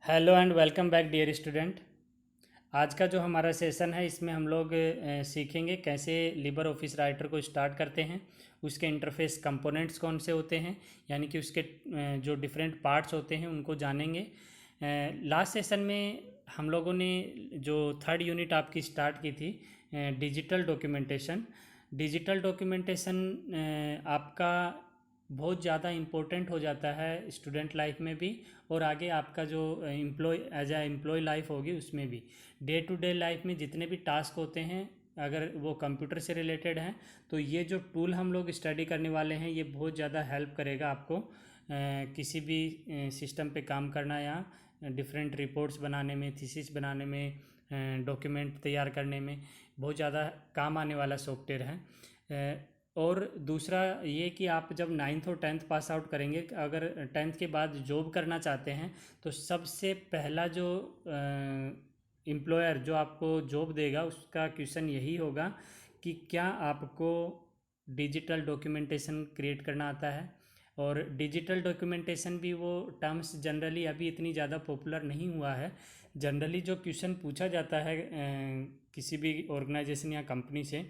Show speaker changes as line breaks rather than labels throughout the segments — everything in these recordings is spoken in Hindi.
Hello and welcome back dear student. आज का जो हमारा सेशन है इसमें हम लोग सीखेंगे कैसे लिबर ऑफिस राइटर को स्टार्ट करते हैं, उसके इंटरफेस कंपोनेंट्स कौन से होते हैं, यानी कि उसके जो डिफरेंट पार्ट्स होते हैं उनको जानेंगे। लास्ट सेशन में हम लोगों ने जो थर्ड यूनिट आपकी स्टार्ट की थी, डिजिटल डॉक्यूमेंटेशन। डिजिटल डॉक्यूमेंटेशन आपका बहुत ज़्यादा इम्पोर्टेंट हो जाता है स्टूडेंट लाइफ में भी, और आगे आपका जो एज ए एम्प्लॉय लाइफ होगी उसमें भी। डे टू डे लाइफ में जितने भी टास्क होते हैं, अगर वो कंप्यूटर से रिलेटेड हैं, तो ये जो टूल हम लोग स्टडी करने वाले हैं ये बहुत ज़्यादा हेल्प करेगा आपको किसी भी सिस्टम पे काम करना, या डिफरेंट रिपोर्ट्स बनाने में, थीसिस बनाने में, डॉक्यूमेंट तैयार करने में बहुत ज़्यादा काम आने वाला सॉफ्टवेयर है। और दूसरा ये कि आप जब नाइन्थ और टेंथ पास आउट करेंगे, अगर टेंथ के बाद जॉब करना चाहते हैं, तो सबसे पहला जो एम्प्लॉयर जो आपको जॉब देगा उसका क्वेश्चन यही होगा कि क्या आपको डिजिटल डॉक्यूमेंटेशन क्रिएट करना आता है। और डिजिटल डॉक्यूमेंटेशन भी वो टर्म्स जनरली अभी इतनी ज़्यादा पॉपुलर नहीं हुआ है। जनरली जो क्वेश्चन पूछा जाता है किसी भी ऑर्गेनाइजेशन या कंपनी से,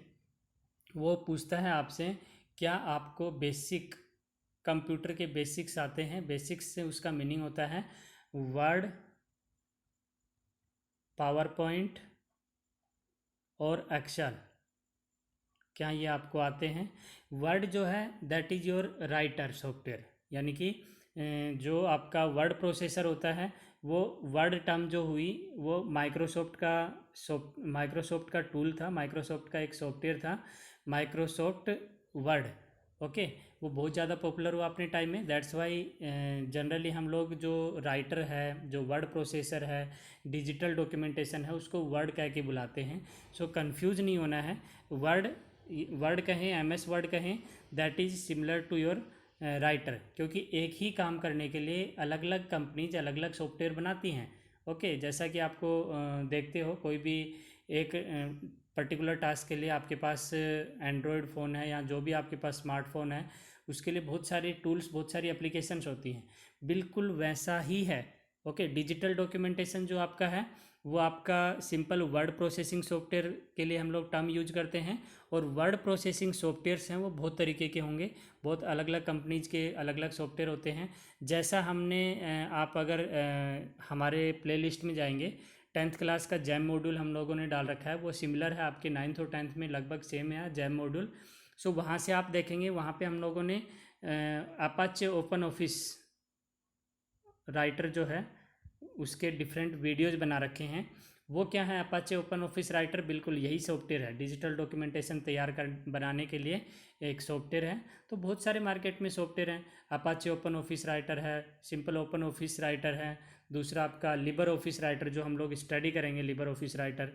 वो पूछता है आपसे क्या आपको बेसिक कंप्यूटर के बेसिक्स आते हैं। बेसिक्स से उसका मीनिंग होता है वर्ड, पावर पॉइंट और एक्सेल, क्या ये आपको आते हैं। वर्ड जो है that is your writer software, यानी कि जो आपका वर्ड प्रोसेसर होता है, वो वर्ड टर्म जो हुई वो माइक्रोसॉफ्ट का टूल था, माइक्रोसॉफ्ट का एक सॉफ्टवेयर था, माइक्रोसॉफ्ट वर्ड। ओके, वो बहुत ज़्यादा पॉपुलर हुआ अपने टाइम में। दैट्स वाई जनरली हम लोग जो राइटर है, जो वर्ड प्रोसेसर है, डिजिटल डॉक्यूमेंटेशन है, उसको वर्ड कह के बुलाते हैं। सो कंफ्यूज नहीं होना है। वर्ड वर्ड कहें, एमएस वर्ड कहें, that is similar to your writer, क्योंकि एक ही काम करने के लिए अलग अलग कंपनीज अलग अलग सॉफ्टवेयर बनाती हैं। ओके, जैसा कि आपको देखते हो कोई भी एक पर्टिकुलर टास्क के लिए आपके पास एंड्रॉयड फ़ोन है या जो भी आपके पास स्मार्टफोन है, उसके लिए बहुत सारी टूल्स, बहुत सारी एप्लीकेशंस होती हैं। बिल्कुल वैसा ही है। ओके, डिजिटल डॉक्यूमेंटेशन जो आपका है वो आपका सिंपल वर्ड प्रोसेसिंग सॉफ्टवेयर के लिए हम लोग टर्म यूज करते हैं। और वर्ड प्रोसेसिंग सॉफ्टवेयर्स हैं वो बहुत तरीके के होंगे, बहुत अलग अलग कंपनीज के अलग अलग सॉफ्टवेयर होते हैं। जैसा हमने आप अगर हमारे प्लेलिस्ट में जाएंगे, टेंथ क्लास का जैम मॉड्यूल हम लोगों ने डाल रखा है, वो सिमिलर है आपके नाइन्थ और टेंथ में, लगभग सेम है जैम मॉड्यूल। सो वहाँ से आप देखेंगे, वहाँ पे हम लोगों ने अपाचे ओपन ऑफिस राइटर जो है उसके डिफरेंट वीडियोज बना रखे हैं। वो क्या है, अपाचे ओपन ऑफिस राइटर बिल्कुल यही सॉफ्टवेयर है, डिजिटल डॉक्यूमेंटेशन तैयार कर बनाने के लिए एक सॉफ्टवेयर है। तो बहुत सारे मार्केट में सॉफ्टवेयर हैं। अपाचे ओपन ऑफिस राइटर है, सिंपल ओपन ऑफिस राइटर है, दूसरा आपका लिबर ऑफिस राइटर जो हम लोग स्टडी करेंगे, Libre office writer,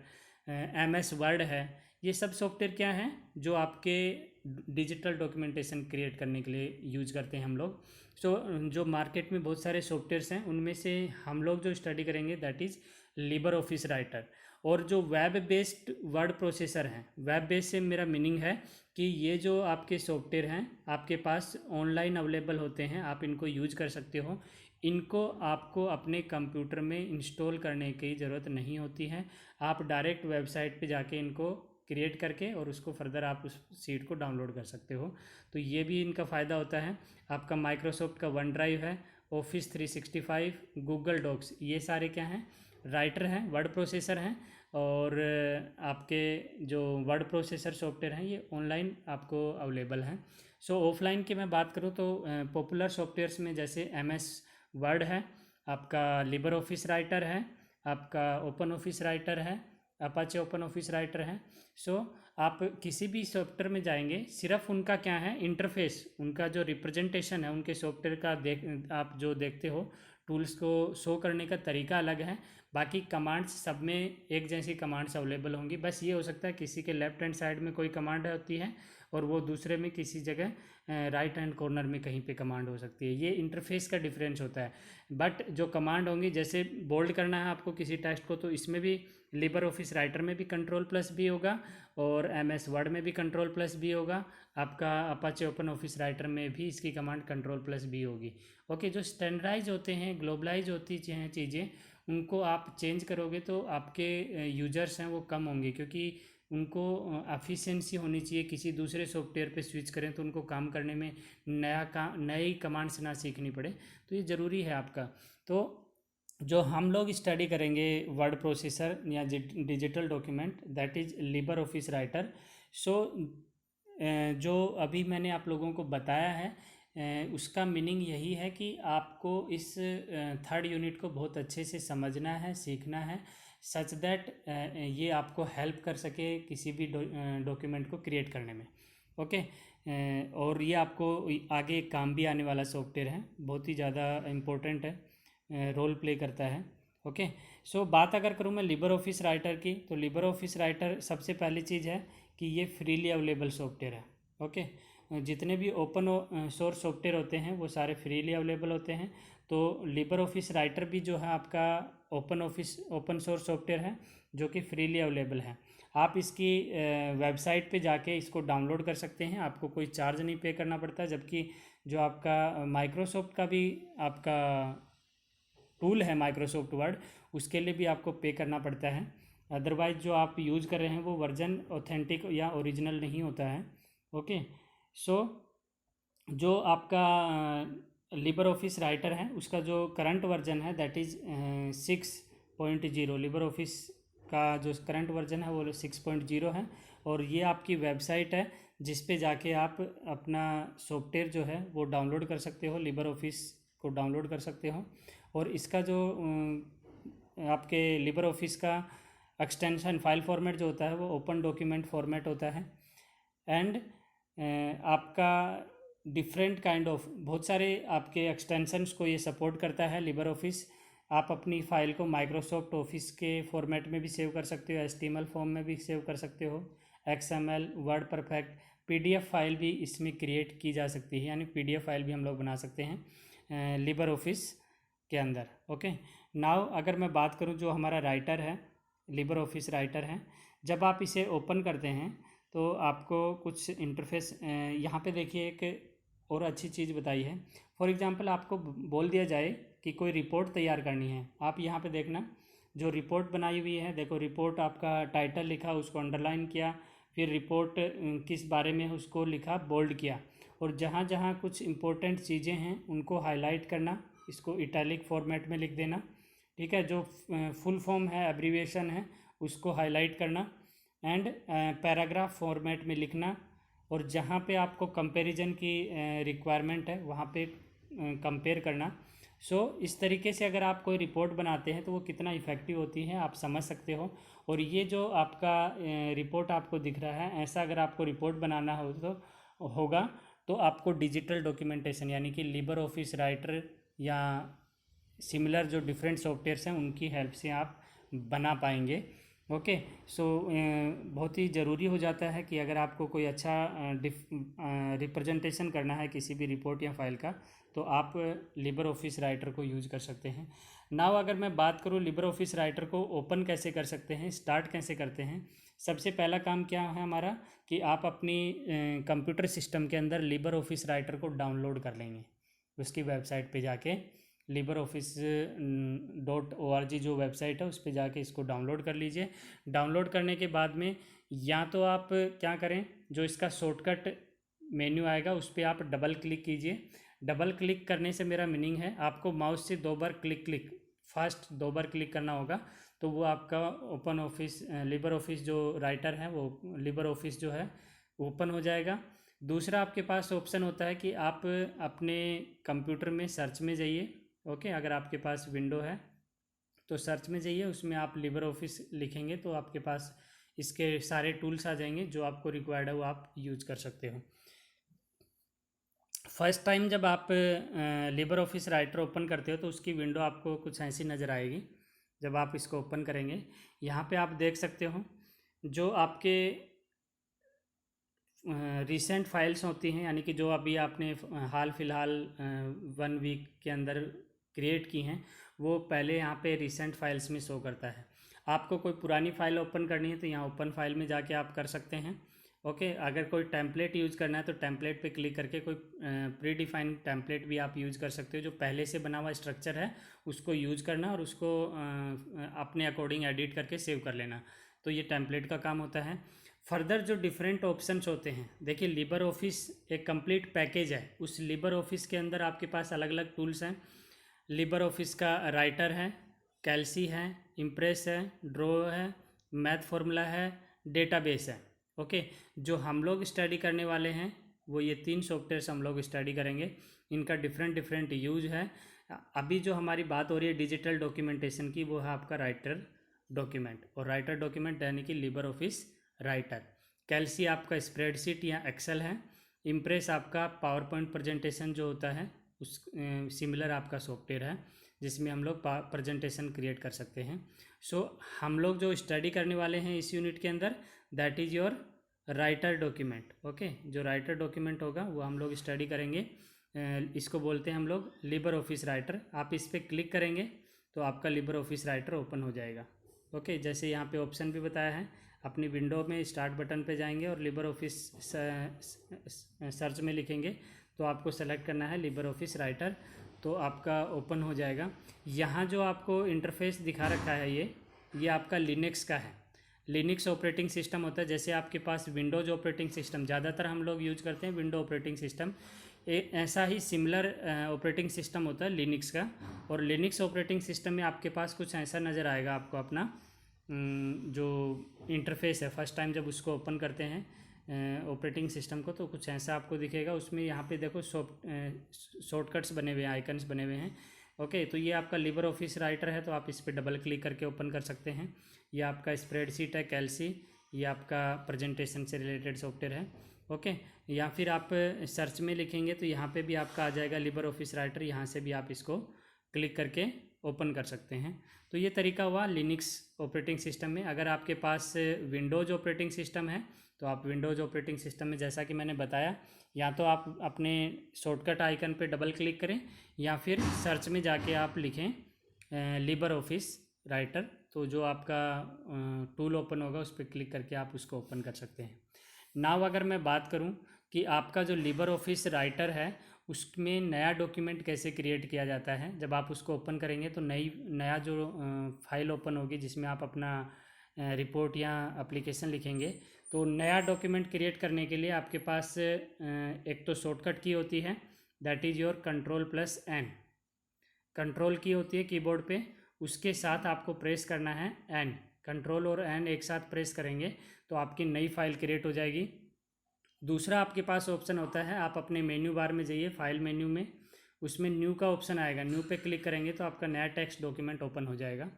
MS word है। ये सब सॉफ्टवेयर क्या हैं जो आपके डिजिटल डॉक्यूमेंटेशन क्रिएट करने के लिए यूज करते हैं हम लोग। सो जो मार्केट में बहुत सारे सॉफ्टवेयर्स हैं उनमें से हम लोग जो स्टडी करेंगे that is LibreOffice writer. और जो वेब बेस्ड वर्ड प्रोसेसर हैं, वेब बेस्ड से मेरा मीनिंग है कि ये जो आपके सॉफ्टवेयर हैं आपके पास ऑनलाइन अवेलेबल होते हैं, आप इनको यूज कर सकते हो। इनको आपको अपने कंप्यूटर में इंस्टॉल करने की ज़रूरत नहीं होती है। आप डायरेक्ट वेबसाइट पे जाके इनको क्रिएट करके और उसको फर्दर आप उस सीट को डाउनलोड कर सकते हो। तो ये भी इनका फ़ायदा होता है। आपका माइक्रोसॉफ्ट का वन ड्राइव है, ऑफिस 365, गूगल डॉक्स, ये सारे क्या हैं, राइटर हैं, वर्ड प्रोसेसर हैं। और आपके जो वर्ड प्रोसेसर सॉफ्टवेयर हैं ये ऑनलाइन आपको अवेलेबल हैं। सो ऑफलाइन की मैं बात करूँ तो पॉपुलर सॉफ्टवेयर्स में जैसे एमएस वर्ड है, आपका लिबर ऑफिस राइटर है, आपका ओपन ऑफिस राइटर है, अपाचे ओपन ऑफिस राइटर है। सो आप किसी भी सॉफ्टवेयर में जाएंगे, सिर्फ उनका क्या है, इंटरफेस, उनका जो रिप्रेजेंटेशन है उनके सॉफ्टवेयर का आप जो देखते हो, टूल्स को शो करने का तरीका अलग है। बाकी कमांड्स सब में एक जैसी कमांड्स अवेलेबल होंगी। बस ये हो सकता है किसी के लेफ्ट हैंड साइड में कोई कमांड होती है और वो दूसरे में किसी जगह राइट हैंड कॉर्नर में कहीं पे कमांड हो सकती है। ये इंटरफेस का डिफरेंस होता है। बट जो कमांड होंगी, जैसे बोल्ड करना है आपको किसी टेक्स्ट को, तो इसमें भी लिबर ऑफिस राइटर में भी कंट्रोल प्लस भी होगा और एमएस वर्ड में भी कंट्रोल प्लस भी होगा। आपका अपाचे ओपन ऑफिस राइटर में भी इसकी कमांड कंट्रोल प्लस भी होगी। ओके, जो स्टैंडर्डाइज होते हैं, ग्लोबलाइज होती हैं चीज़ें, उनको आप चेंज करोगे तो आपके यूजर्स हैं वो कम होंगे, क्योंकि उनको एफिशिएंसी होनी चाहिए। किसी दूसरे सॉफ्टवेयर पे स्विच करें तो उनको काम करने में नई कमांड्स ना सीखनी पड़े, तो ये ज़रूरी है आपका। तो जो हम लोग स्टडी करेंगे वर्ड प्रोसेसर या digital document, that is LibreOffice Writer. So जो अभी मैंने आप लोगों को बताया है उसका मीनिंग यही है कि आपको इस थर्ड यूनिट को बहुत अच्छे से समझना है, सीखना है, सच दैट ये आपको हेल्प कर सके किसी भी डॉक्यूमेंट को क्रिएट करने में। ओके, और ये आपको आगे काम भी आने वाला सॉफ्टवेयर है, बहुत ही ज़्यादा इम्पोर्टेंट है, रोल प्ले करता है। ओके, सो बात अगर करूँ मैं लिबर ऑफिस राइटर की, तो लिबर ऑफिस राइटर सबसे पहली चीज़ है कि ये फ्रीली अवेलेबल सॉफ्टवेयर है। ओके, जितने भी ओपन सोर्स सॉफ्टवेयर होते हैं वो सारे फ्रीली अवेलेबल होते हैं। तो लिबर ऑफिस राइटर भी जो है आपका ओपन सोर्स सॉफ्टवेयर है जो कि फ्रीली अवेलेबल है। आप इसकी वेबसाइट पे जाके इसको डाउनलोड कर सकते हैं, आपको कोई चार्ज नहीं पे करना पड़ता। जबकि जो आपका माइक्रोसॉफ्ट का भी आपका टूल है माइक्रोसॉफ्ट वर्ड, उसके लिए भी आपको पे करना पड़ता है। अदरवाइज जो आप यूज़ कर रहे हैं वो वर्जन ऑथेंटिक या ओरिजिनल नहीं होता है। ओके, सो जो आपका लिबर ऑफिस राइटर है उसका जो करंट वर्जन है दैट इज़ 6.0। लिबर ऑफिस का जो करंट वर्जन है वो 6.0 है। और ये आपकी वेबसाइट है जिस पे जाके आप अपना सॉफ्टवेयर जो है वो डाउनलोड कर सकते हो, लिबर ऑफिस को डाउनलोड कर सकते हो। और इसका जो आपके लिबर ऑफिस का एक्सटेंशन फाइल फॉर्मेट जो होता है वो ओपन डॉक्यूमेंट फॉर्मेट होता है। एंड आपका डिफरेंट काइंड ऑफ बहुत सारे आपके एक्सटेंशंस को ये सपोर्ट करता है लिबर ऑफिस। आप अपनी फ़ाइल को माइक्रोसॉफ्ट ऑफिस के फॉर्मेट में भी सेव कर सकते हो, HTML फॉर्म में भी सेव कर सकते हो, XML, word perfect, PDF file भी इसमें क्रिएट की जा सकती है, यानी PDF फाइल भी हम लोग बना सकते हैं लिबर ऑफिस के अंदर। ओके, नाउ अगर मैं बात करूं जो हमारा राइटर है, लिबर ऑफिस राइटर है, जब आप इसे ओपन करते हैं तो आपको कुछ इंटरफेस यहाँ पे देखिए एक और अच्छी चीज़ बताई है। फॉर एग्जांपल आपको बोल दिया जाए कि कोई रिपोर्ट तैयार करनी है, आप यहाँ पे देखना जो रिपोर्ट बनाई हुई है, देखो रिपोर्ट आपका टाइटल लिखा, उसको अंडरलाइन किया, फिर रिपोर्ट किस बारे में है उसको लिखा, बोल्ड किया, और जहाँ जहाँ कुछ इंपॉर्टेंट चीज़ें हैं उनको हाईलाइट करना, इसको इटैलिक फॉर्मेट में लिख देना। ठीक है, जो फुल फॉर्म है, एब्रीविएशन है, उसको हाईलाइट करना एंड पैराग्राफ फॉर्मेट में लिखना। और जहाँ पे आपको कंपैरिजन की रिक्वायरमेंट है वहाँ पे कंपेयर करना। सो इस तरीके से अगर आप कोई रिपोर्ट बनाते हैं तो वो कितना इफ़ेक्टिव होती है आप समझ सकते हो। और ये जो आपका रिपोर्ट आपको दिख रहा है, ऐसा अगर आपको रिपोर्ट बनाना हो तो होगा तो आपको डिजिटल डॉक्यूमेंटेशन यानी कि लिबर ऑफिस राइटर या सिमिलर जो डिफरेंट सॉफ्टवेयर्स हैं उनकी हेल्प से आप बना पाएंगे। ओके, सो बहुत ही ज़रूरी हो जाता है कि अगर आपको कोई अच्छा रिप्रेजेंटेशन करना है किसी भी रिपोर्ट या फाइल का तो आप लिबर ऑफिस राइटर को यूज कर सकते हैं। नाउ अगर मैं बात करूँ लिबर ऑफिस राइटर को ओपन कैसे कर सकते हैं, स्टार्ट कैसे करते हैं, सबसे पहला काम क्या है हमारा कि आप अपनी कंप्यूटर सिस्टम के अंदर लिबर ऑफिस राइटर को डाउनलोड कर लेंगे। उसकी वेबसाइट पे जाके लिबर ऑफिस .org जो वेबसाइट है उस पर जाके इसको डाउनलोड कर लीजिए। डाउनलोड करने के बाद में या तो आप क्या करें, जो इसका शॉर्टकट मेन्यू आएगा उस पर आप डबल क्लिक कीजिए। डबल क्लिक करने से मेरा मीनिंग है आपको माउस से 2 बार क्लिक फर्स्ट 2 बार क्लिक करना होगा, तो वो आपका ओपन ऑफिस लिबर ऑफिस जो राइटर है वो लिबर ऑफिस जो है ओपन हो जाएगा। दूसरा आपके पास ऑप्शन होता है कि आप अपने कंप्यूटर में सर्च में जाइए। ओके, अगर आपके पास विंडो है तो सर्च में जाइए, उसमें आप लिबर ऑफिस लिखेंगे तो आपके पास इसके सारे टूल्स आ जाएंगे जो आपको रिक्वायर्ड है वो आप यूज कर सकते हो। फर्स्ट टाइम जब आप लिबर ऑफिस राइटर ओपन करते हो तो उसकी विंडो आपको कुछ ऐसी नज़र आएगी। जब आप इसको ओपन करेंगे यहाँ पे आप देख सकते हो जो आपके रिसेंट फाइल्स होती हैं, यानी कि जो अभी आपने हाल फिलहाल 1 वीक के अंदर क्रिएट की हैं वो पहले यहाँ पे रिसेंट फाइल्स में शो करता है। आपको कोई पुरानी फाइल ओपन करनी है तो यहाँ ओपन फाइल में जाके आप कर सकते हैं। ओके, अगर कोई टेम्पलेट यूज़ करना है तो टेम्पलेट पे क्लिक करके कोई प्री डिफाइंड टेम्पलेट भी आप यूज़ कर सकते हो, जो पहले से बना हुआ स्ट्रक्चर है उसको यूज़ करना और उसको अपने अकॉर्डिंग एडिट करके सेव कर लेना। तो ये टेम्पलेट का काम होता है। फर्दर जो डिफरेंट ऑप्शंस होते हैं, देखिए लिबर ऑफिस एक कंप्लीट पैकेज है। उस लिबर ऑफिस के अंदर आपके पास अलग अलग टूल्स हैं। लिबर ऑफिस का राइटर है, कैल्सी है, इम्प्रेस है, ड्रो है, मैथ फॉर्मूला है, डेटाबेस है। ओके, जो हम लोग स्टडी करने वाले हैं वो ये 3 सॉफ्टवेयर्स हम लोग स्टडी करेंगे। इनका डिफरेंट डिफरेंट यूज है। अभी जो हमारी बात हो रही है डिजिटल डॉक्यूमेंटेशन की, वो है आपका राइटर डॉक्यूमेंट, और राइटर डॉक्यूमेंट यानी कि लिबर ऑफिस राइटर। कैल्सी आपका स्प्रेडशीट या एक्सेल है। इम्प्रेस आपका पावर पॉइंट प्रेजेंटेशन जो होता है उस सिमिलर आपका सॉफ्टवेयर है, जिसमें हम लोग प्रेजेंटेशन क्रिएट कर सकते हैं। सो हम लोग जो स्टडी करने वाले हैं इस यूनिट के अंदर, that is your writer document. Okay, जो राइटर डॉक्यूमेंट होगा वो हम लोग स्टडी करेंगे। इसको बोलते हैं हम लोग लिबर ऑफिस राइटर। आप इस पर क्लिक करेंगे तो आपका लिबर ऑफिस राइटर ओपन हो जाएगा। ओके, जैसे यहाँ पे ऑप्शन भी बताया है, अपनी विंडो में स्टार्ट बटन पे जाएंगे और लिबर ऑफिस सर्च में लिखेंगे तो आपको सेलेक्ट करना है लिबर ऑफिस राइटर, तो आपका ओपन हो जाएगा। यहाँ जो आपको इंटरफेस दिखा रखा है ये आपका लिनक्स का है। लिनक्स ऑपरेटिंग सिस्टम होता है। जैसे आपके पास विंडोज़ ऑपरेटिंग सिस्टम ज़्यादातर हम लोग यूज करते हैं, विंडो ऑपरेटिंग सिस्टम, ऐसा ही सिमिलर ऑपरेटिंग सिस्टम होता है लिनक्स का। और लिनक्स ऑपरेटिंग सिस्टम में आपके पास कुछ ऐसा नज़र आएगा आपको अपना जो इंटरफेस है। फर्स्ट टाइम जब उसको ओपन करते हैं ऑपरेटिंग सिस्टम को, तो कुछ ऐसा आपको दिखेगा। उसमें यहाँ पे देखो शॉर्टकट्स बने हुए हैं, आइकन्स बने हुए हैं। ओके, तो ये आपका लिबर ऑफिस राइटर है, तो आप इस पर डबल क्लिक करके ओपन कर सकते हैं। ये आपका स्प्रेडशीट है कैल्सी, ये आपका प्रेजेंटेशन से रिलेटेड सॉफ्टवेयर है। ओके, या फिर आप सर्च में लिखेंगे तो यहाँ पे भी आपका आ जाएगा लिबर ऑफिस राइटर, यहाँ से भी आप इसको क्लिक करके ओपन कर सकते हैं। तो ये तरीका हुआ लिनक्स ऑपरेटिंग सिस्टम में। अगर आपके पास विंडोज़ ऑपरेटिंग सिस्टम है तो आप विंडोज़ ऑपरेटिंग सिस्टम में, जैसा कि मैंने बताया, या तो आप अपने शॉर्टकट आइकन पे डबल क्लिक करें या फिर सर्च में जाके आप लिखें लिबर ऑफिस राइटर, तो जो आपका टूल ओपन होगा उस पर क्लिक करके आप उसको ओपन कर सकते हैं। नाउ अगर मैं बात करूं कि आपका जो लिबर ऑफिस राइटर है उसमें नया डॉक्यूमेंट कैसे क्रिएट किया जाता है। जब आप उसको ओपन करेंगे तो नया जो फाइल ओपन होगी जिसमें आप अपना रिपोर्ट या एप्लीकेशन लिखेंगे, तो नया डॉक्यूमेंट क्रिएट करने के लिए आपके पास एक तो शॉर्टकट की होती है, दैट इज़ योर कंट्रोल+N। कंट्रोल की होती है कीबोर्ड पे, उसके साथ आपको प्रेस करना है N। कंट्रोल और N एक साथ प्रेस करेंगे तो आपकी नई फाइल क्रिएट हो जाएगी। दूसरा आपके पास ऑप्शन होता है, आप अपने मेन्यू बार में जाइए, फाइल मेन्यू में, उसमें न्यू का ऑप्शन आएगा। न्यू पे क्लिक करेंगे तो आपका नया टेक्स्ट डॉक्यूमेंट ओपन हो जाएगा।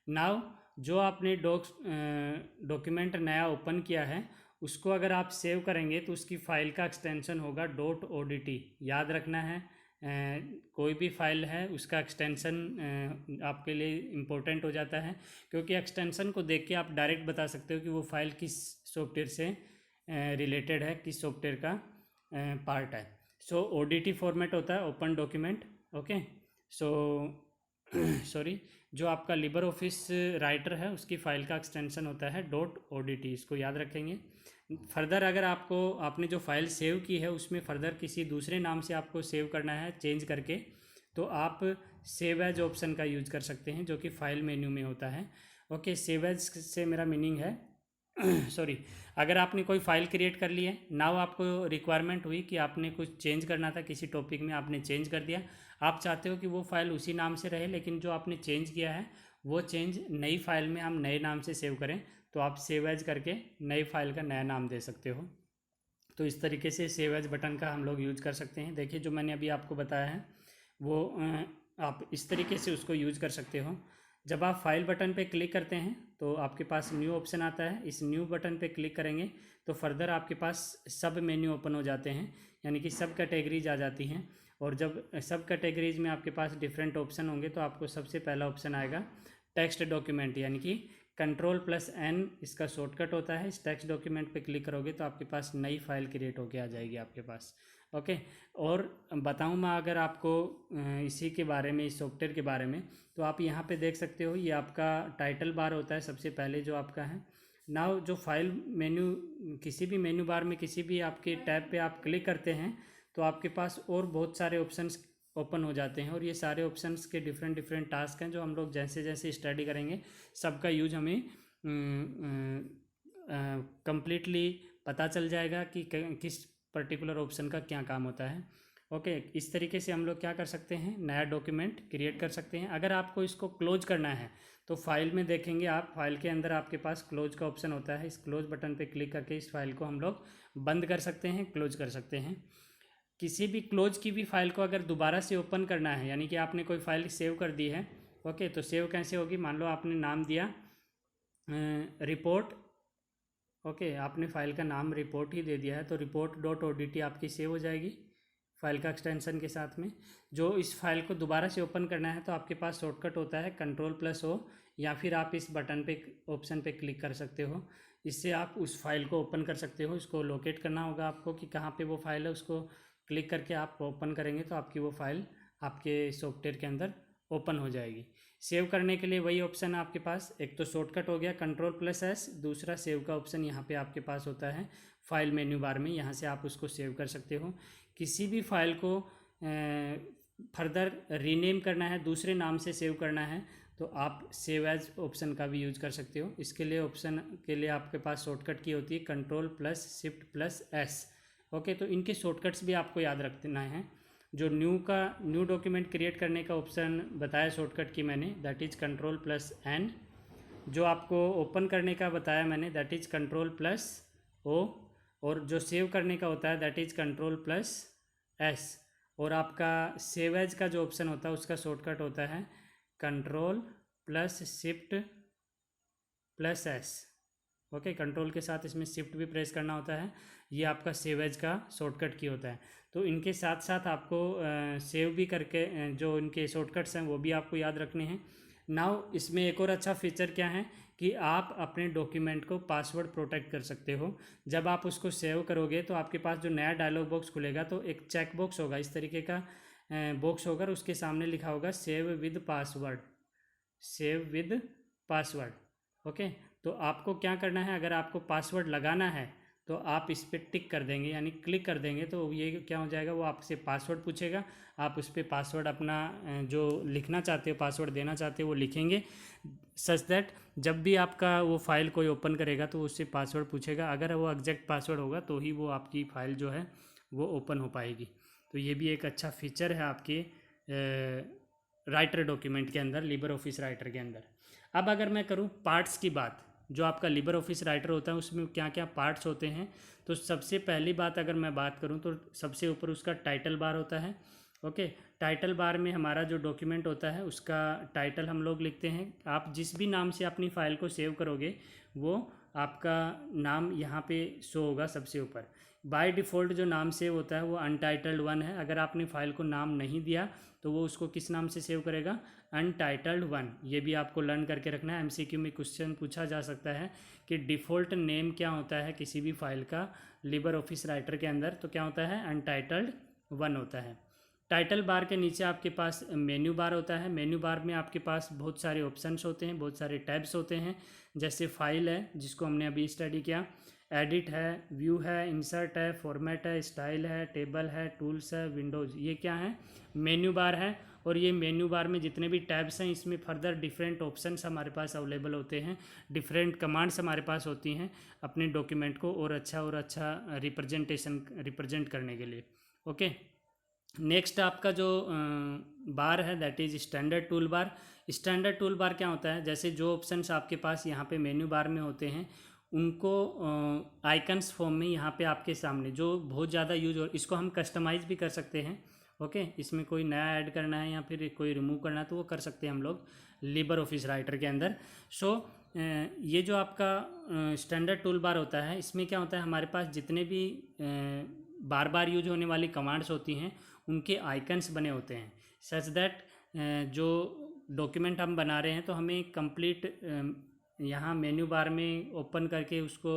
नाउ जो आपने डॉक्यूमेंट नया ओपन किया है उसको अगर आप सेव करेंगे तो उसकी फ़ाइल का एक्सटेंशन होगा .odt। याद रखना है, कोई भी फाइल है उसका एक्सटेंशन आपके लिए इम्पोर्टेंट हो जाता है, क्योंकि एक्सटेंशन को देख के आप डायरेक्ट बता सकते हो कि वो फाइल किस सॉफ्टवेयर से रिलेटेड है, किस सॉफ्टवेयर का पार्ट है। सो ODT फॉर्मेट होता है, open document. Okay, so sorry, जो आपका लिबर ऑफिस राइटर है उसकी फ़ाइल का एक्सटेंशन होता है .odt, इसको याद रखेंगे। फर्दर अगर आपने जो फाइल सेव की है उसमें फर्दर किसी दूसरे नाम से आपको सेव करना है चेंज करके, तो आप सेव एज ऑप्शन का यूज़ कर सकते हैं, जो कि फाइल मेन्यू में होता है। ओके, सेव एज से मेरा मीनिंग है सॉरी, अगर आपने कोई फ़ाइल क्रिएट कर ली है, नाउ आपको रिक्वायरमेंट हुई कि आपने कुछ चेंज करना था किसी टॉपिक में, आपने चेंज कर दिया, आप चाहते हो कि वो फाइल उसी नाम से रहे, लेकिन जो आपने चेंज किया है वो चेंज नई फाइल में हम नए नाम से सेव करें, तो आप सेव एज करके नई फाइल का नया नाम दे सकते हो। तो इस तरीके से सेव एज बटन का हम लोग यूज़ कर सकते हैं। देखिए जो मैंने अभी आपको बताया है वो आप इस तरीके से उसको यूज़ कर सकते हो। जब आप फाइल बटन पे क्लिक करते हैं तो आपके पास न्यू ऑप्शन आता है। इस न्यू बटन पे क्लिक करेंगे तो फर्दर आपके पास सब मेन्यू ओपन हो जाते हैं, यानी कि सब कैटेगरीज आ जाती हैं। और जब सब कैटेगरीज में आपके पास डिफरेंट ऑप्शन होंगे तो आपको सबसे पहला ऑप्शन आएगा टेक्स्ट डॉक्यूमेंट, यानी कि कंट्रोल+N इसका शॉर्टकट होता है। इस टेक्स्ट डॉक्यूमेंट पे क्लिक करोगे तो आपके पास नई फाइल क्रिएट होके आ जाएगी आपके पास। ओके, और बताऊँ मैं अगर आपको इसी के बारे में, इस सॉफ्टवेयर के बारे में, तो आप यहाँ पे देख सकते हो, ये आपका टाइटल बार होता है सबसे पहले जो आपका है। नाउ जो फाइल मेन्यू, किसी भी मेन्यू बार में किसी भी आपके टैब पे आप क्लिक करते हैं तो आपके पास और बहुत सारे ऑप्शंस ओपन हो जाते हैं, और ये सारे ऑप्शंस के डिफरेंट डिफरेंट टास्क हैं जो हम लोग जैसे जैसे स्टडी करेंगे सबका यूज हमें कंप्लीटली पता चल जाएगा कि किस पर्टिकुलर ऑप्शन का क्या काम होता है। ओके, इस तरीके से हम लोग क्या कर सकते हैं, नया डॉक्यूमेंट क्रिएट कर सकते हैं। अगर आपको इसको क्लोज करना है तो फाइल में देखेंगे आप, फाइल के अंदर आपके पास क्लोज का ऑप्शन होता है। इस क्लोज बटन पे क्लिक करके इस फाइल को हम लोग बंद कर सकते हैं, क्लोज कर सकते हैं। किसी भी क्लोज की भी फाइल को अगर दोबारा से ओपन करना है, यानी कि आपने कोई फाइल सेव कर दी है, ओके, तो सेव कैसे होगी, मान लो आपने नाम दिया रिपोर्ट, ओके, आपने फाइल का नाम रिपोर्ट ही दे दिया है, तो report.odt आपकी सेव हो जाएगी फाइल का एक्सटेंशन के साथ में। जो इस फाइल को दोबारा से ओपन करना है तो आपके पास शॉर्टकट होता है Ctrl+O, या फिर आप इस बटन पे ऑप्शन पे क्लिक कर सकते हो। इससे आप उस फाइल को ओपन कर सकते हो। इसको लोकेट करना होगा आपको कि कहाँ पे वो फाइल है, उसको क्लिक करके आप ओपन करेंगे तो आपकी वो फाइल आपके सॉफ्टवेयर के अंदर ओपन हो जाएगी। सेव करने के लिए वही ऑप्शन है आपके पास, एक तो शॉर्टकट हो गया Ctrl+S, दूसरा सेव का ऑप्शन यहाँ पे आपके पास होता है फाइल मेन्यू बार में, यहाँ से आप उसको सेव कर सकते हो। किसी भी फाइल को फर्दर रीनेम करना है, दूसरे नाम से सेव करना है, तो आप सेव एज ऑप्शन का भी यूज कर सकते हो। इसके लिए ऑप्शन के लिए आपके पास शॉर्टकट की होती है Ctrl+Shift+S। ओके, तो इनके शॉर्टकट्स भी आपको याद रखना है। जो न्यू डॉक्यूमेंट क्रिएट करने का ऑप्शन बताया शॉर्टकट की मैंने, दैट इज़ Ctrl+N। जो आपको ओपन करने का बताया मैंने, दैट इज़ Ctrl+O। और जो सेव करने का होता है दैट इज़ Ctrl+S। और आपका सेव एज का जो ऑप्शन होता है उसका शॉर्टकट होता है Ctrl+Shift+S। ओके, कंट्रोल के साथ इसमें शिफ्ट भी प्रेस करना होता है। ये आपका सेव एज का शॉर्टकट की होता है। तो इनके साथ साथ आपको सेव भी करके जो इनके शॉर्टकट्स हैं वो भी आपको याद रखने हैं। नाउ इसमें एक और अच्छा फीचर क्या है कि आप अपने डॉक्यूमेंट को पासवर्ड प्रोटेक्ट कर सकते हो। जब आप उसको सेव करोगे तो आपके पास जो नया डायलॉग बॉक्स खुलेगा तो एक चेक बॉक्स होगा, इस तरीके का बॉक्स होगा, उसके सामने लिखा होगा save with password, save with password. Okay, तो आपको क्या करना है, अगर आपको पासवर्ड लगाना है तो आप इस पर टिक कर देंगे, यानी क्लिक कर देंगे, तो ये क्या हो जाएगा, वो आपसे पासवर्ड पूछेगा। आप उस पर पासवर्ड अपना जो लिखना चाहते हो, पासवर्ड देना चाहते हो वो लिखेंगे, सच दैट जब भी आपका वो फाइल कोई ओपन करेगा तो उससे पासवर्ड पूछेगा। अगर वो एग्जैक्ट पासवर्ड होगा तो ही वो आपकी फ़ाइल जो है वो ओपन हो पाएगी। तो ये भी एक अच्छा फीचर है आपके राइटर डॉक्यूमेंट के अंदर, लिबर ऑफिस राइटर के अंदर। अब अगर मैं करूँ पार्ट्स की बात, जो आपका लिबर ऑफिस राइटर होता है उसमें क्या क्या पार्ट्स होते हैं, तो सबसे पहली बात अगर मैं बात करूं तो सबसे ऊपर उसका टाइटल बार होता है। ओके, टाइटल बार में हमारा जो डॉक्यूमेंट होता है उसका टाइटल हम लोग लिखते हैं। आप जिस भी नाम से अपनी फ़ाइल को सेव करोगे वो आपका नाम यहाँ पे शो होगा सबसे ऊपर। बाय डिफ़ॉल्ट जो नाम सेव होता है वो अनटाइटल्ड 1 है। अगर आपने फ़ाइल को नाम नहीं दिया तो वो उसको किस नाम से सेव करेगा, अनटाइटल्ड 1। ये भी आपको लर्न करके रखना है। एमसीक्यू में क्वेश्चन पूछा जा सकता है कि डिफ़ॉल्ट नेम क्या होता है किसी भी फाइल का लिबर ऑफिस राइटर के अंदर, तो क्या होता है, अनटाइटल्ड 1 होता है। टाइटल बार के नीचे आपके पास मेन्यू बार होता है। मेन्यू बार में आपके पास बहुत सारे ऑप्शंस होते हैं, बहुत सारे टैब्स होते हैं, जैसे फाइल है जिसको हमने अभी स्टडी किया, एडिट है, व्यू है, इंसर्ट है, फॉर्मेट है, स्टाइल है, टेबल है, टूल्स है, विंडोज़, ये क्या है, मेन्यू बार है। और ये मेन्यू बार में जितने भी टैब्स हैं इसमें फर्दर डिफरेंट ऑप्शंस हमारे पास अवेलेबल होते हैं, डिफरेंट कमांड्स हमारे पास होती हैं अपने डॉक्यूमेंट को और अच्छा रिप्रेजेंट करने के लिए। ओके, नेक्स्ट आपका जो बार है that is standard tool bar. Standard tool bar क्या होता है, जैसे जो ऑप्शंस आपके पास यहाँ पे मेन्यू बार में होते हैं उनको आइकन्स फॉर्म में यहाँ पे आपके सामने जो बहुत ज़्यादा यूज हो, इसको हम कस्टमाइज़ भी कर सकते हैं। ओके, इसमें कोई नया ऐड करना है या फिर कोई रिमूव करना है तो वो कर सकते हैं हम लोग लिबर ऑफिस राइटर के अंदर। सो ये जो आपका स्टैंडर्ड टूल बार होता है इसमें क्या होता है, हमारे पास जितने भी बार बार यूज होने वाली कमांड्स होती हैं उनके आइकन्स बने होते हैं, सच दैट जो डॉक्यूमेंट हम बना रहे हैं तो हमें कंप्लीट यहाँ मेन्यू बार में ओपन करके उसको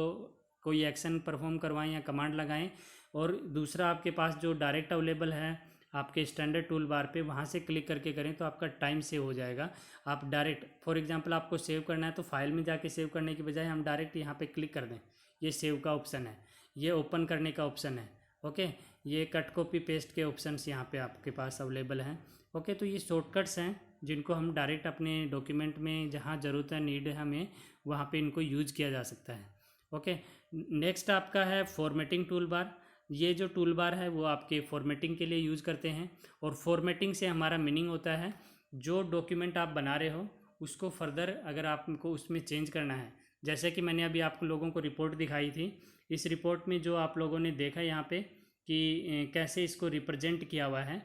कोई एक्शन परफॉर्म करवाएं या कमांड लगाएं। और दूसरा आपके पास जो डायरेक्ट अवेलेबल है आपके स्टैंडर्ड टूल बार पे वहाँ से क्लिक करके करें तो आपका टाइम सेव हो जाएगा। आप डायरेक्ट फॉर एग्जांपल आपको सेव करना है तो फाइल में जाके सेव करने की बजाय हम डायरेक्ट यहाँ पे क्लिक कर दें, ये सेव का ऑप्शन है, ये ओपन करने का ऑप्शन है। ओके, ये कट कॉपी पेस्ट के ऑप्शंस यहाँ पे आपके पास अवेलेबल हैं। ओके, तो ये शॉर्टकट्स हैं जिनको हम डायरेक्ट अपने डॉक्यूमेंट में जहाँ ज़रूरत है, नीड है हमें, वहाँ पे इनको यूज किया जा सकता है। ओके, नेक्स्ट आपका है फॉर्मेटिंग टूल बार। ये जो टूल बार है वो आपके फॉर्मेटिंग के लिए यूज़ करते हैं, और फॉर्मेटिंग से हमारा मीनिंग होता है जो डॉक्यूमेंट आप बना रहे हो उसको फर्दर अगर आपको उसमें चेंज करना है, जैसे कि मैंने अभी आप लोगों को रिपोर्ट दिखाई थी, इस रिपोर्ट में जो आप लोगों ने देखा यहाँ पे कि कैसे इसको रिप्रेजेंट किया हुआ है।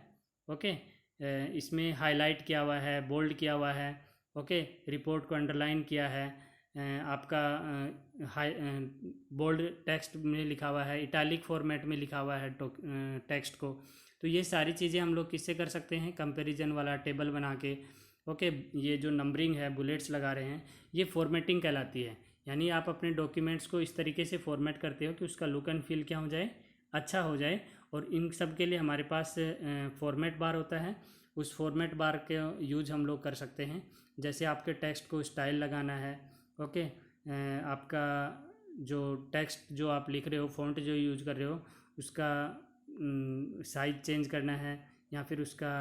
ओके, इसमें हाईलाइट किया हुआ है, बोल्ड किया हुआ है। ओके, रिपोर्ट को अंडरलाइन किया है, आपका हाई बोल्ड टेक्स्ट में लिखा हुआ है, इटैलिक फॉर्मेट में लिखा हुआ है टेक्स्ट को। तो ये सारी चीज़ें हम लोग किससे कर सकते हैं, कंपैरिजन वाला टेबल बना के। ओके, ये जो नंबरिंग है, बुलेट्स लगा रहे हैं, ये फॉर्मेटिंग कहलाती है। यानी आप अपने डॉक्यूमेंट्स को इस तरीके से फॉर्मेट करते हो कि उसका लुक एंड फील क्या हो जाए, अच्छा हो जाए। और इन सब के लिए हमारे पास फॉर्मेट बार होता है, उस फॉर्मेट बार के यूज हम लोग कर सकते हैं। जैसे आपके टेक्स्ट को स्टाइल लगाना है, ओके, आपका जो टेक्स्ट जो आप लिख रहे हो, फ़ॉन्ट जो यूज कर रहे हो, उसका साइज चेंज करना है, या फिर उसका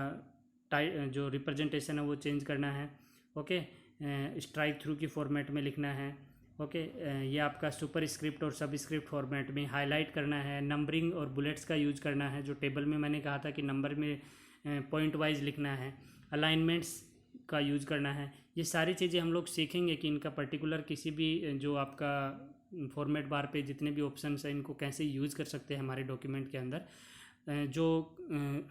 जो रिप्रेजेंटेशन है वो चेंज करना है। ओके, स्ट्राइक थ्रू की फॉर्मेट में लिखना है। ओके, ये आपका सुपर स्क्रिप्ट और सब स्क्रिप्ट फॉर्मेट में हाईलाइट करना है, नंबरिंग और बुलेट्स का यूज करना है, जो टेबल में मैंने कहा था कि नंबर में पॉइंट वाइज लिखना है, अलाइनमेंट्स का यूज करना है। ये सारी चीज़ें हम लोग सीखेंगे कि इनका पर्टिकुलर किसी भी जो आपका फॉर्मेट बार पे जितने भी ऑप्शंस हैं इनको कैसे यूज़ कर सकते हैं हमारे डॉक्यूमेंट के अंदर। जो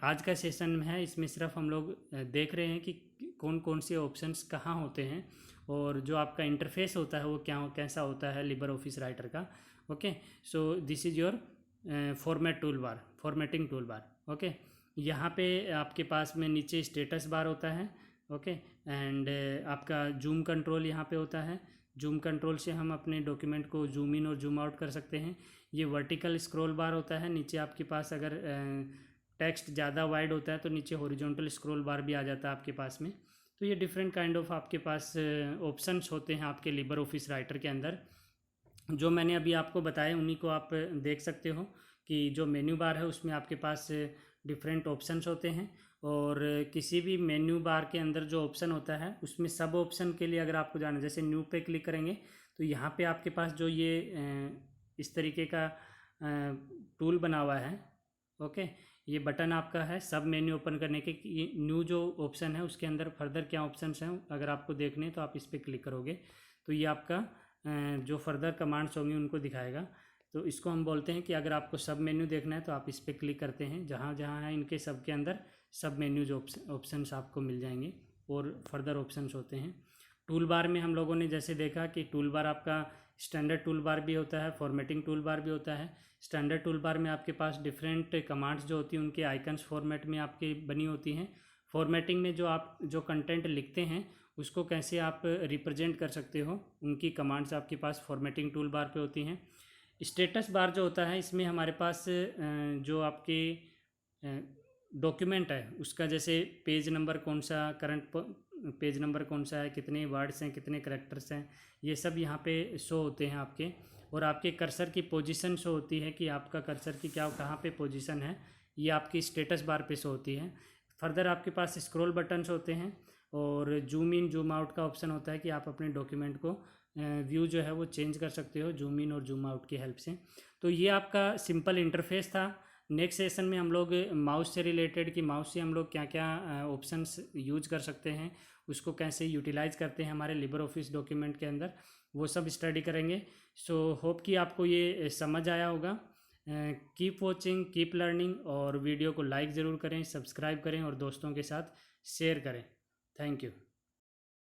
आज का सेशन में है इसमें सिर्फ हम लोग देख रहे हैं कि कौन कौन से ऑप्शंस कहाँ होते हैं, और जो आपका इंटरफेस होता है वो कैसा होता है लिबर ऑफिस राइटर का। Okay, so this is your format tool bar, formatting tool bar. Okay, यहाँ पे आपके पास में नीचे स्टेटस बार होता है। ओके, एंड आपका जूम कंट्रोल यहाँ पे होता है। जूम कंट्रोल से हम अपने डॉक्यूमेंट को जूम इन और जूम आउट कर सकते हैं। ये वर्टिकल स्क्रॉल बार होता है, नीचे आपके पास अगर टेक्स्ट ज़्यादा वाइड होता है तो नीचे हॉरिजॉन्टल स्क्रॉल बार भी आ जाता है आपके पास में। तो ये डिफरेंट काइंड ऑफ आपके पास ऑप्शंस होते हैं आपके लिबर ऑफिस राइटर के अंदर। जो मैंने अभी आपको बताया उन्हीं को आप देख सकते हो कि जो मेन्यू बार है उसमें आपके पास डिफरेंट ऑप्शंस होते हैं, और किसी भी मेन्यू बार के अंदर जो ऑप्शन होता है उसमें सब ऑप्शन के लिए अगर आपको जाना, जैसे न्यू पे क्लिक करेंगे तो यहाँ पे आपके पास जो ये इस तरीके का टूल बना हुआ है। ओके, ये बटन आपका है सब मेन्यू ओपन करने के। न्यू जो ऑप्शन है उसके अंदर फर्दर क्या ऑप्शंस हैं अगर आपको देखने तो आप इस पर क्लिक करोगे तो ये आपका जो फर्दर कमांड्स होंगी उनको दिखाएगा। तो इसको हम बोलते हैं कि अगर आपको सब मेन्यू देखना है तो आप इस पर क्लिक करते हैं, जहाँ जहाँ है इनके सब के अंदर सब मेन्यूज ऑप्शंस आपको मिल जाएंगे और फर्दर ऑप्शंस होते हैं। टूल बार में हम लोगों ने जैसे देखा कि टूल बार आपका स्टैंडर्ड टूल बार भी होता है, फॉर्मेटिंग टूल बार भी होता है। स्टैंडर्ड टूल बार में आपके पास डिफरेंट कमांड्स जो होती हैं उनके आइकन्स फॉर्मेट में आपकी बनी होती हैं। फॉर्मेटिंग में जो आप जो कंटेंट लिखते हैं उसको कैसे आप रिप्रेजेंट कर सकते हो, उनकी कमांड्स आपके पास फॉर्मेटिंग टूल बार पे होती हैं। स्टेटस बार जो होता है इसमें हमारे पास जो आपके डॉक्यूमेंट है उसका जैसे पेज नंबर कौन सा, करंट पेज नंबर कौन सा है, कितने वर्ड्स हैं, कितने करैक्टर्स हैं, ये सब यहाँ पे शो होते हैं आपके। और आपके कर्सर की पोजीशन शो होती है कि आपका कर्सर की कहाँ पे पोजीशन है, ये आपकी स्टेटस बार पे शो होती है। फर्दर आपके पास स्क्रॉल बटन्स होते हैं और जूम इन जूम आउट का ऑप्शन होता है कि आप अपने डॉक्यूमेंट को व्यू जो है वो चेंज कर सकते हो जूम इन और जूम आउट की हेल्प से। तो ये आपका सिंपल इंटरफेस था। नेक्स्ट सेशन में हम लोग माउस से रिलेटेड कि माउस से हम लोग क्या क्या ऑप्शंस यूज कर सकते हैं, उसको कैसे यूटिलाइज करते हैं हमारे लिबर ऑफिस डॉक्यूमेंट के अंदर, वो सब स्टडी करेंगे। सो होप कि आपको ये समझ आया होगा। कीप वॉचिंग, कीप लर्निंग, और वीडियो को लाइक ज़रूर करें, सब्सक्राइब करें और दोस्तों के साथ शेयर करें। Thank you.